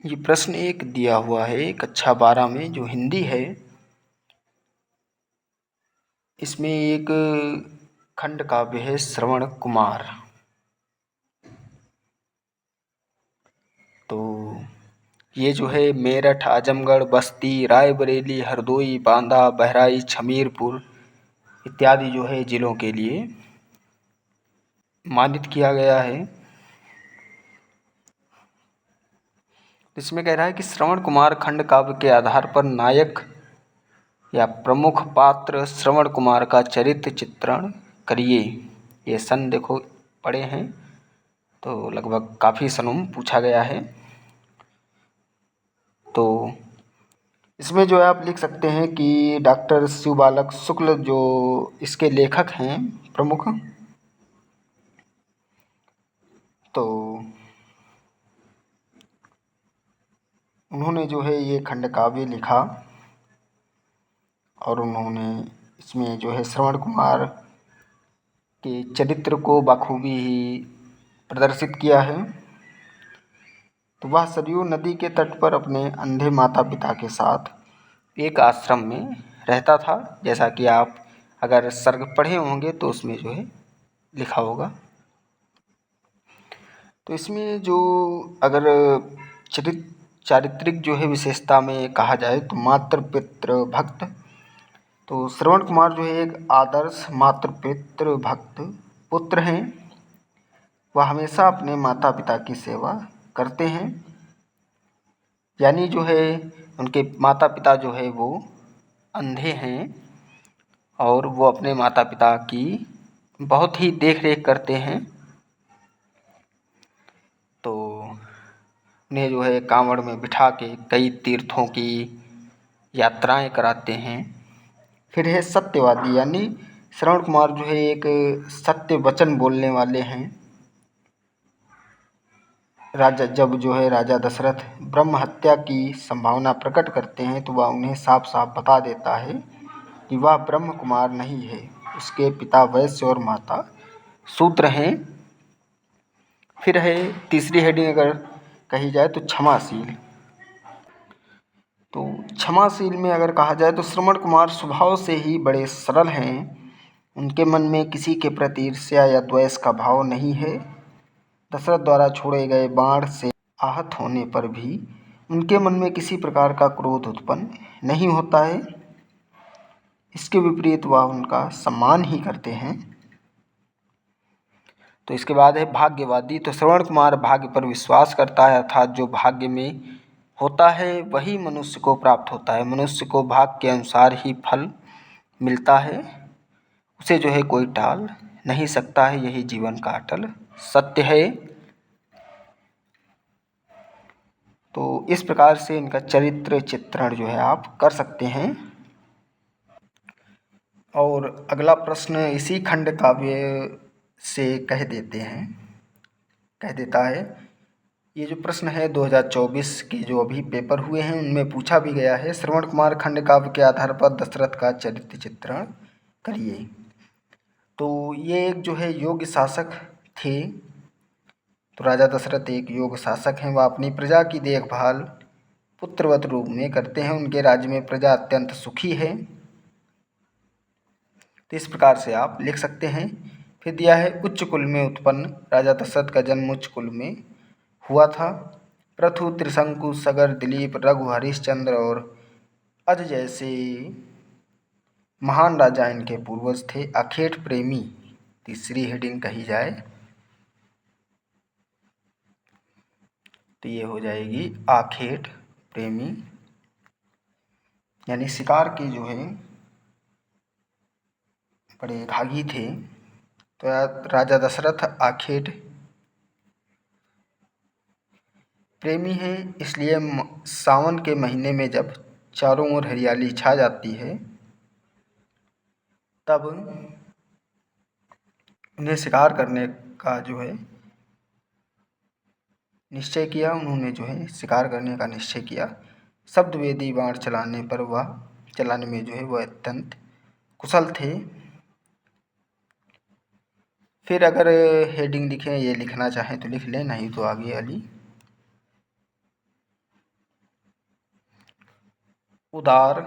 ये प्रश्न एक दिया हुआ है कक्षा 12 में जो हिंदी है। इसमें एक खंड काव्य है श्रवण कुमार। तो ये जो है मेरठ, आजमगढ़, बस्ती, रायबरेली, हरदोई, बांदा, बहराइच, हमीरपुर इत्यादि जो है जिलों के लिए मानित किया गया है। इसमें कह रहा है कि श्रवण कुमार खंड काव्य के आधार पर नायक या प्रमुख पात्र श्रवण कुमार का चरित्र चित्रण करिए। ये सन देखो पढ़े हैं तो लगभग काफ़ी सनों में पूछा गया है। तो इसमें जो है आप लिख सकते हैं कि डॉक्टर शिवबालक शुक्ल जो इसके लेखक हैं प्रमुख, तो उन्होंने जो है ये खंड काव्य लिखा और उन्होंने इसमें जो है श्रवण कुमार के चरित्र को बखूबी ही प्रदर्शित किया है। तो वह सरयू नदी के तट पर अपने अंधे माता पिता के साथ एक आश्रम में रहता था, जैसा कि आप अगर सर्ग पढ़े होंगे तो उसमें जो है लिखा होगा। तो इसमें जो अगर चारित्रिक जो है विशेषता में कहा जाए तो मातृ पितृ भक्त, तो श्रवण कुमार जो है एक आदर्श मातृ पितृ भक्त पुत्र हैं। वह हमेशा अपने माता पिता की सेवा करते हैं, यानी जो है उनके माता पिता जो है वो अंधे हैं और वो अपने माता पिता की बहुत ही देख रेख करते हैं। तो उन्हें जो है कांवड़ में बिठा के कई तीर्थों की यात्राएं कराते हैं। फिर है सत्यवादी, यानी श्रवण कुमार जो है एक सत्य वचन बोलने वाले हैं। राजा जब जो है राजा दशरथ ब्रह्म हत्या की संभावना प्रकट करते हैं तो वह उन्हें साफ साफ बता देता है कि वह ब्रह्म कुमार नहीं है, उसके पिता वैश्य और माता शूद्र हैं। फिर है तीसरी हेडिंग अगर कही जाए तो क्षमाशील। तो क्षमाशील में अगर कहा जाए तो श्रवण कुमार स्वभाव से ही बड़े सरल हैं। उनके मन में किसी के प्रति ईर्ष्या या द्वेष का भाव नहीं है। दशरथ द्वारा छोड़े गए बाण से आहत होने पर भी उनके मन में किसी प्रकार का क्रोध उत्पन्न नहीं होता है। इसके विपरीत वह उनका सम्मान ही करते हैं। तो इसके बाद है भाग्यवादी। तो श्रवण कुमार भाग्य पर विश्वास करता है, अर्थात जो भाग्य में होता है वही मनुष्य को प्राप्त होता है। मनुष्य को भाग्य के अनुसार ही फल मिलता है, उसे जो है कोई टाल नहीं सकता है। यही जीवन का अटल सत्य है। तो इस प्रकार से इनका चरित्र चित्रण जो है आप कर सकते हैं। और अगला प्रश्न इसी खंड काव्य से कह देता है। ये जो प्रश्न है 2024 के जो अभी पेपर हुए हैं उनमें पूछा भी गया है। श्रवण कुमार खंड काव्य के आधार पर दशरथ का चरित्र चित्रण करिए। तो ये एक जो है योग्य शासक थे। तो राजा दशरथ एक योग्य शासक हैं। वह अपनी प्रजा की देखभाल पुत्रवत रूप में करते हैं। उनके राज्य में प्रजा अत्यंत सुखी है। तो इस प्रकार से आप लिख सकते हैं। फिर दिया है उच्च कुल में उत्पन्न। राजा दशरथ का जन्म उच्च कुल में हुआ था। पृथु, त्रिशंकु, सगर, दिलीप, रघु, हरिश्चंद्र और अज जैसे महान राजा इनके पूर्वज थे। अखेट प्रेमी तीसरी हेडिंग कही जाए तो ये हो जाएगी आखेट प्रेमी, यानी शिकार के जो है बड़े भागी थे। तो राजा दशरथ आखेट प्रेमी है, इसलिए सावन के महीने में जब चारों ओर हरियाली छा जाती है तब उन्हें शिकार करने का जो है निश्चय किया। उन्होंने जो है शिकार करने का निश्चय किया। शब्दवेदी बाण चलाने में जो है वह अत्यंत कुशल थे। फिर अगर हेडिंग लिखें, ये लिखना चाहें तो लिख लें, नहीं तो आगे वाली उदार,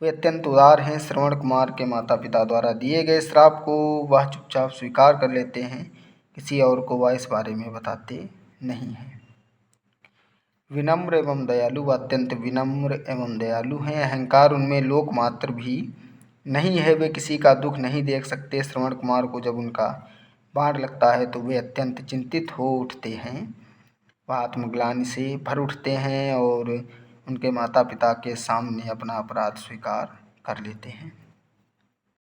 वे अत्यंत उदार हैं। श्रवण कुमार के माता पिता द्वारा दिए गए श्राप को वह चुपचाप स्वीकार कर लेते हैं, किसी और को वह इस बारे में बताते नहीं हैं। विनम्र एवं दयालु, वह अत्यंत विनम्र एवं दयालु हैं। अहंकार उनमें लोक मात्र भी नहीं है, वे किसी का दुख नहीं देख सकते। श्रवण कुमार को जब उनका बाण लगता है तो वे अत्यंत चिंतित हो उठते हैं, वह आत्मग्लानि से भर उठते हैं और उनके माता पिता के सामने अपना अपराध स्वीकार कर लेते हैं।